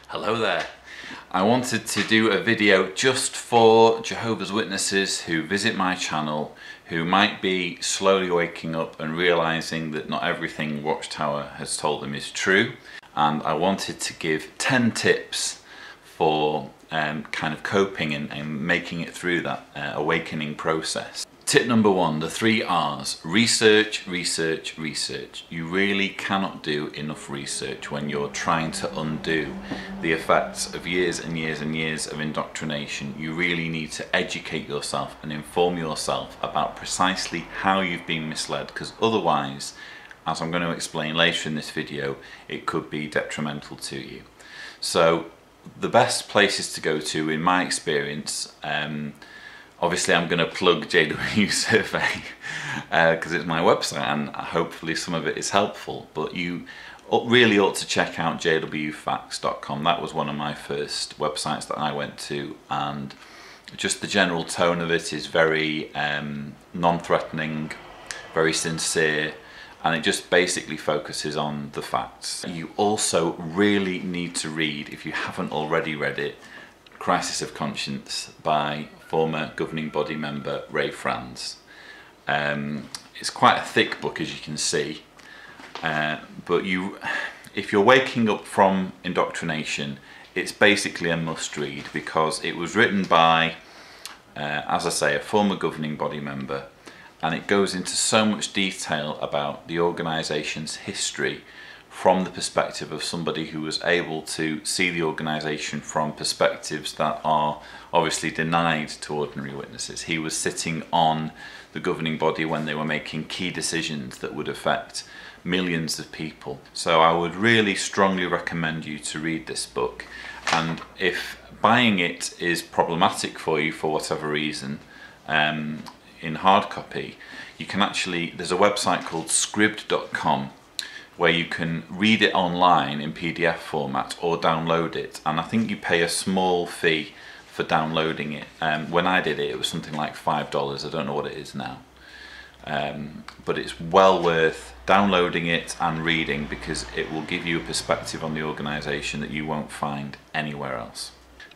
Hello there. I wanted to do a video just for Jehovah's Witnesses who visit my channel, who might be slowly waking up and realizing that not everything Watchtower has told them is true. And I wanted to give 10 tips for kind of coping and making it through that awakening process. Tip number 1, the 3 R's. Research, research, research. You really cannot do enough research when you're trying to undo the effects of years and years and years of indoctrination. You really need to educate yourself and inform yourself about precisely how you've been misled, because otherwise, as I'm going to explain later in this video, it could be detrimental to you. So the best places to go to, in my experience, obviously I'm going to plug JW Survey because it's my website and hopefully some of it is helpful, but you really ought to check out jwfacts.com. That was one of my first websites that I went to, and just the general tone of it is very non-threatening, very sincere, and it just basically focuses on the facts. You also really need to read, if you haven't already read it, Crisis of Conscience by former governing body member Ray Franz. It's quite a thick book, as you can see, but if you're waking up from indoctrination, it's basically a must read, because it was written by, as I say, a former governing body member, and it goes into so much detail about the organisation's history from the perspective of somebody who was able to see the organisation from perspectives that are obviously denied to ordinary witnesses. He was sitting on the governing body when they were making key decisions that would affect millions of people. So I would really strongly recommend you to read this book, and if buying it is problematic for you for whatever reason, in hard copy, you can actually, there's a website called scribd.com where you can read it online in PDF format or download it, and I think you pay a small fee for downloading it. When I did it, it was something like $5. I don't know what it is now, but it's well worth downloading it and reading, because it will give you a perspective on the organisation that you won't find anywhere else.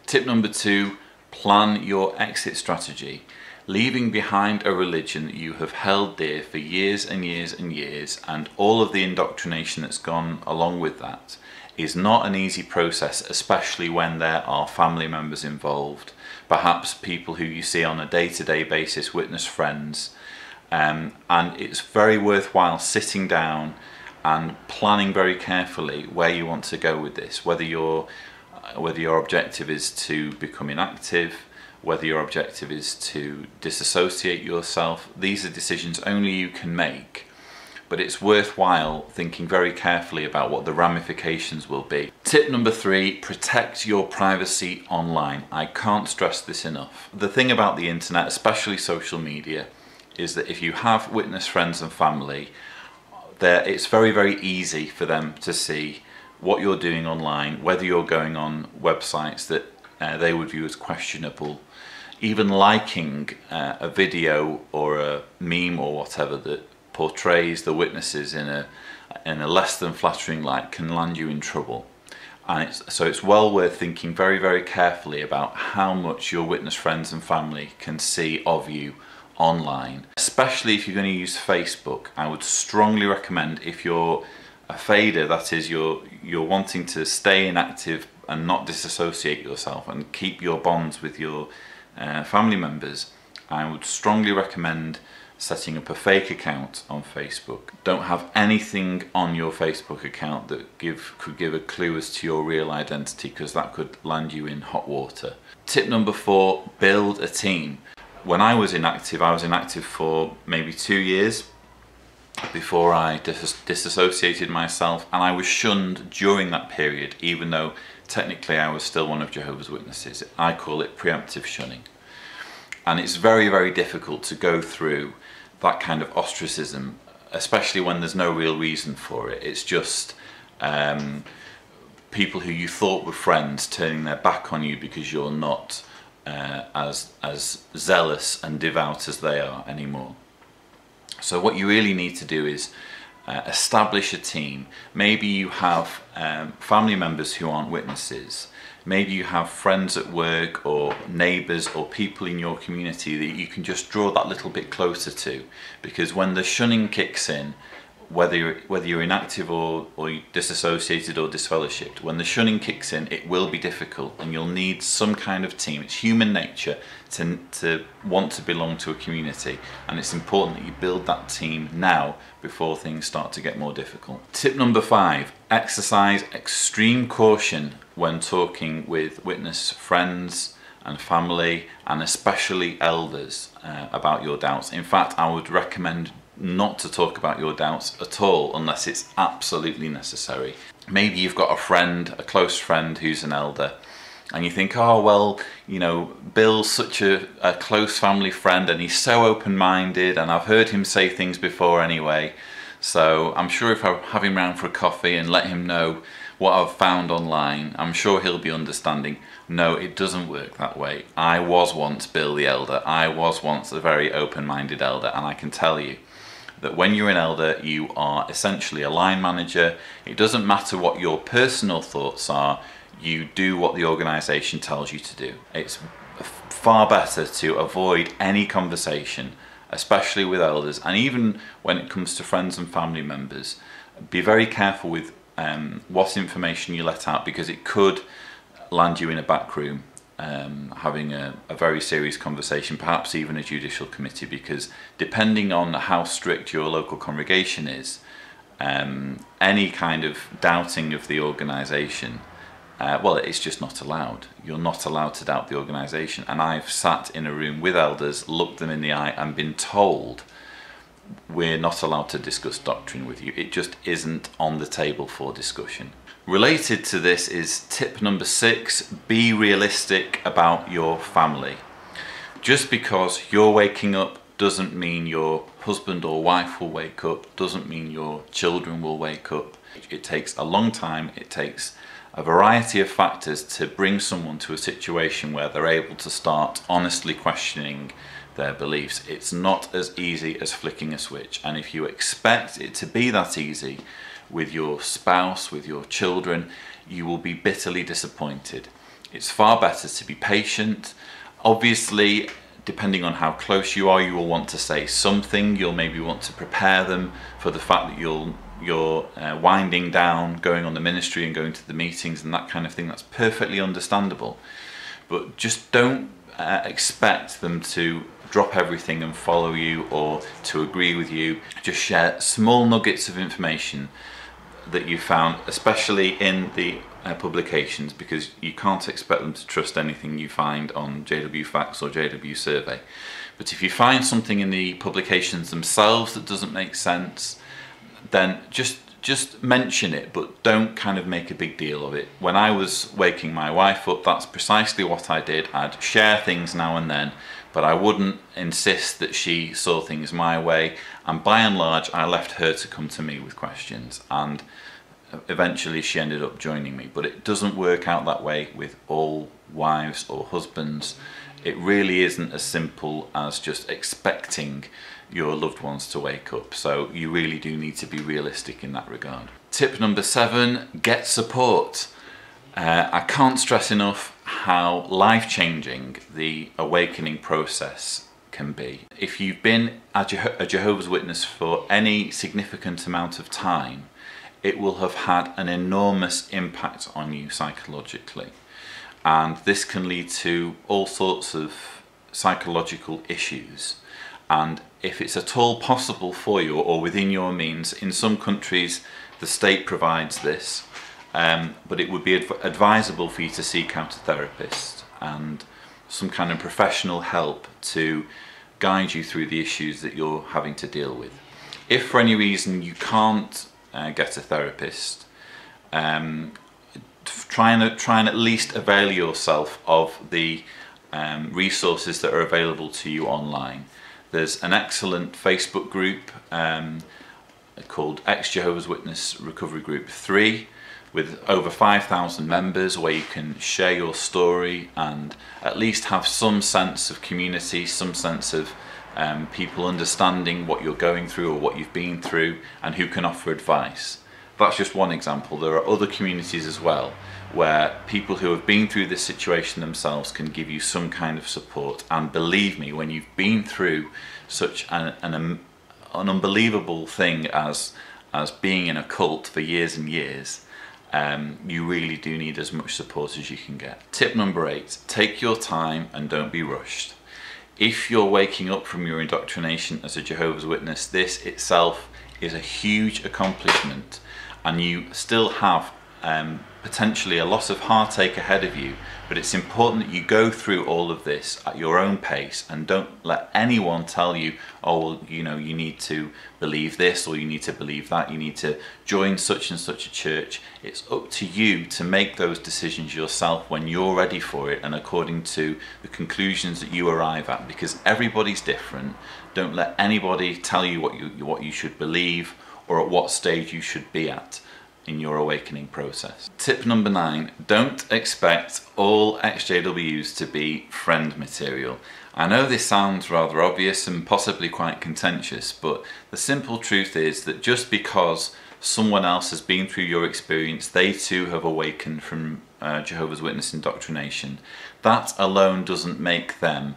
Tip number 2, plan your exit strategy. Leaving behind a religion that you have held dear for years and years and years, and all of the indoctrination that's gone along with that, is not an easy process, especially when there are family members involved, perhaps people who you see on a day-to-day basis, witness friends, and it's very worthwhile sitting down and planning very carefully where you want to go with this, whether your objective is to become inactive, whether your objective is to disassociate yourself. These are decisions only you can make, but it's worthwhile thinking very carefully about what the ramifications will be. Tip number 3, protect your privacy online. I can't stress this enough. The thing about the internet, especially social media, is that if you have witness friends and family, it's very, very easy for them to see what you're doing online, whether you're going on websites that they would view as questionable. Even liking a video or a meme or whatever that portrays the witnesses in a less than flattering light can land you in trouble. And so it's well worth thinking very, very carefully about how much your witness friends and family can see of you online. Especially if you're going to use Facebook, I would strongly recommend, if you're a fader, that is, you're wanting to stay inactive and not disassociate yourself and keep your bonds with your family members, I would strongly recommend setting up a fake account on Facebook. Don't have anything on your Facebook account that could give a clue as to your real identity, because that could land you in hot water. Tip number 4, build a team. When I was inactive for maybe 2 years before I disassociated myself, and I was shunned during that period, even though technically I was still one of Jehovah's Witnesses. I call it preemptive shunning. And it's very, very difficult to go through that kind of ostracism, especially when there's no real reason for it. It's just people who you thought were friends turning their back on you because you're not as zealous and devout as they are anymore. So what you really need to do is establish a team. Maybe you have family members who aren't witnesses. Maybe you have friends at work or neighbours or people in your community that you can just draw that little bit closer to, because when the shunning kicks in, whether you're inactive or disassociated or disfellowshipped, when the shunning kicks in, it will be difficult, and you'll need some kind of team. It's human nature to want to belong to a community, and it's important that you build that team now before things start to get more difficult. Tip number 5, exercise extreme caution when talking with witness friends and family, and especially elders, about your doubts. In fact, I would recommend not to talk about your doubts at all unless it's absolutely necessary. Maybe you've got a friend, a close friend who's an elder, and you think, oh well, you know, Bill's such a close family friend and he's so open-minded, and I've heard him say things before anyway, so I'm sure if I have him round for a coffee and let him know what I've found online, I'm sure he'll be understanding. No, it doesn't work that way. I was once Bill the elder. I was once a very open-minded elder, and I can tell you that when you're an elder, you are essentially a line manager. It doesn't matter what your personal thoughts are, you do what the organisation tells you to do. It's far better to avoid any conversation, especially with elders, and even when it comes to friends and family members. Be very careful with what information you let out, because it could land you in a back room having a very serious conversation, perhaps even a judicial committee, because depending on how strict your local congregation is, any kind of doubting of the organisation, well, it's just not allowed. You're not allowed to doubt the organisation. And I've sat in a room with elders, looked them in the eye and been told, we're not allowed to discuss doctrine with you. It just isn't on the table for discussion. Related to this is tip number 6, be realistic about your family. Just because you're waking up doesn't mean your husband or wife will wake up, doesn't mean your children will wake up. It takes a long time, it takes a variety of factors to bring someone to a situation where they're able to start honestly questioning their beliefs. It's not as easy as flicking a switch, and if you expect it to be that easy with your spouse, with your children, you will be bitterly disappointed. It's far better to be patient. Obviously, depending on how close you are, you will want to say something. You'll maybe want to prepare them for the fact that you're winding down, going on the ministry and going to the meetings and that kind of thing. That's perfectly understandable. But just don't expect them to drop everything and follow you or to agree with you. Just share small nuggets of information that you found, especially in the publications, because you can't expect them to trust anything you find on JW Facts or JW Survey. But if you find something in the publications themselves that doesn't make sense, then just mention it, but don't kind of make a big deal of it. When I was waking my wife up, that's precisely what I did. I'd share things now and then, but I wouldn't insist that she saw things my way, and by and large I left her to come to me with questions, and eventually she ended up joining me. But it doesn't work out that way with all wives or husbands. It really isn't as simple as just expecting your loved ones to wake up, so you really do need to be realistic in that regard. Tip number 7, get support. I can't stress enough how life-changing the awakening process can be. If you've been a Jehovah's Witness for any significant amount of time, it will have had an enormous impact on you psychologically, and this can lead to all sorts of psychological issues. And if it's at all possible for you or within your means, in some countries the state provides this, but it would be advisable for you to seek out a therapist and some kind of professional help to guide you through the issues that you're having to deal with. If for any reason you can't get a therapist, try and at least avail yourself of the resources that are available to you online. There's an excellent Facebook group called Ex-Jehovah's Witness Recovery Group 3 with over 5,000 members, where you can share your story and at least have some sense of community, some sense of people understanding what you're going through or what you've been through, and who can offer advice. That's just one example. There are other communities as well where people who have been through this situation themselves can give you some kind of support. And believe me, when you've been through such an unbelievable thing as being in a cult for years and years, you really do need as much support as you can get. Tip number 8, take your time and don't be rushed. If you're waking up from your indoctrination as a Jehovah's Witness, this itself is a huge accomplishment, and you still have potentially a lot of heartache ahead of you, but it's important that you go through all of this at your own pace and don't let anyone tell you, oh well, you know, you need to believe this or you need to believe that, you need to join such and such a church. It's up to you to make those decisions yourself when you're ready for it and according to the conclusions that you arrive at, because everybody's different. Don't let anybody tell you what you should believe or at what stage you should be at in your awakening process. Tip number 9, don't expect all XJWs to be friend material. I know this sounds rather obvious and possibly quite contentious, but the simple truth is that just because someone else has been through your experience, they too have awakened from Jehovah's Witness indoctrination, that alone doesn't make them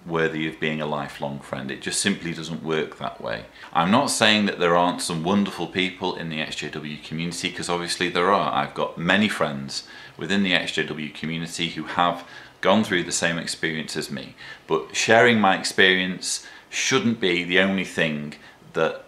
worthy of being a lifelong friend. It just simply doesn't work that way. I'm not saying that there aren't some wonderful people in the XJW community, because obviously there are. I've got many friends within the XJW community who have gone through the same experience as me, but sharing my experience shouldn't be the only thing that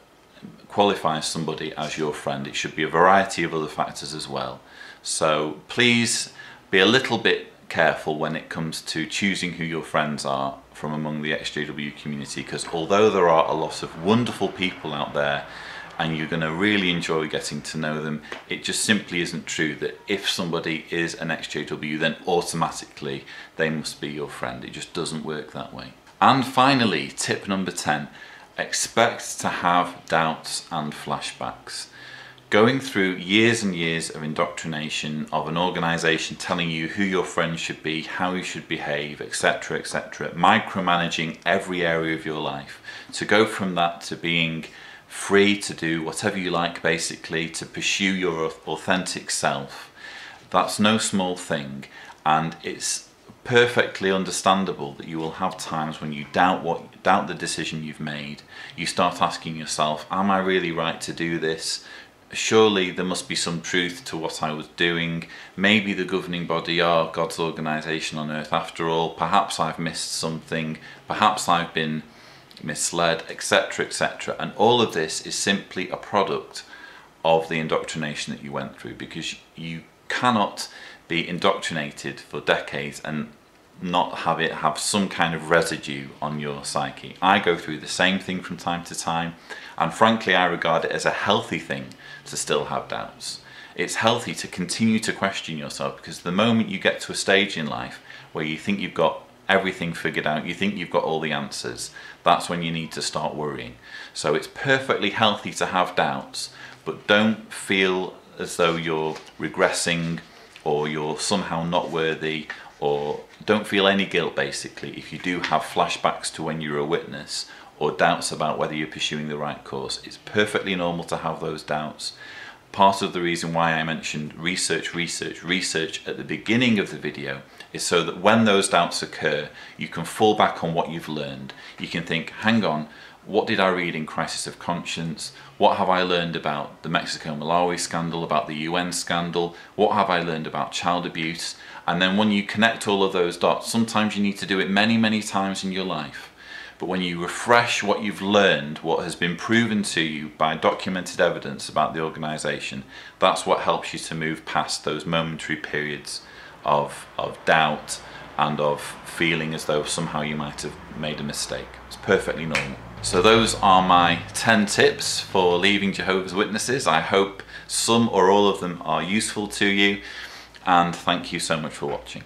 qualifies somebody as your friend. It should be a variety of other factors as well. So please be a little bit careful when it comes to choosing who your friends are from among the XJW community, because although there are a lot of wonderful people out there and you're going to really enjoy getting to know them, it just simply isn't true that if somebody is an XJW then automatically they must be your friend. It just doesn't work that way. And finally, tip number 10, expect to have doubts and flashbacks. Going through years and years of indoctrination of an organisation telling you who your friends should be, how you should behave, etc., etc., micromanaging every area of your life, to go from that to being free to do whatever you like, basically, to pursue your authentic self, that's no small thing, and it's perfectly understandable that you will have times when you doubt the decision you've made. You start asking yourself, am I really right to do this? Surely there must be some truth to what I was doing. Maybe the governing body are God's organisation on earth after all. Perhaps I've missed something. Perhaps I've been misled, etc., etc. And all of this is simply a product of the indoctrination that you went through, because you cannot be indoctrinated for decades and not have it have some kind of residue on your psyche. I go through the same thing from time to time, and frankly I regard it as a healthy thing to still have doubts. It's healthy to continue to question yourself, because the moment you get to a stage in life where you think you've got everything figured out, you think you've got all the answers, that's when you need to start worrying. So it's perfectly healthy to have doubts, but don't feel as though you're regressing or you're somehow not worthy, or don't feel any guilt basically if you do have flashbacks to when you were a witness or doubts about whether you're pursuing the right course. It's perfectly normal to have those doubts. Part of the reason why I mentioned research at the beginning of the video is so that when those doubts occur, you can fall back on what you've learned. You can think, hang on, what did I read in Crisis of Conscience? What have I learned about the Mexico-Malawi scandal, about the UN scandal? What have I learned about child abuse? And then when you connect all of those dots, sometimes you need to do it many, many times in your life. But when you refresh what you've learned, what has been proven to you by documented evidence about the organisation, that's what helps you to move past those momentary periods of doubt and of feeling as though somehow you might have made a mistake. It's perfectly normal. So those are my 10 tips for leaving Jehovah's Witnesses. I hope some or all of them are useful to you, and thank you so much for watching.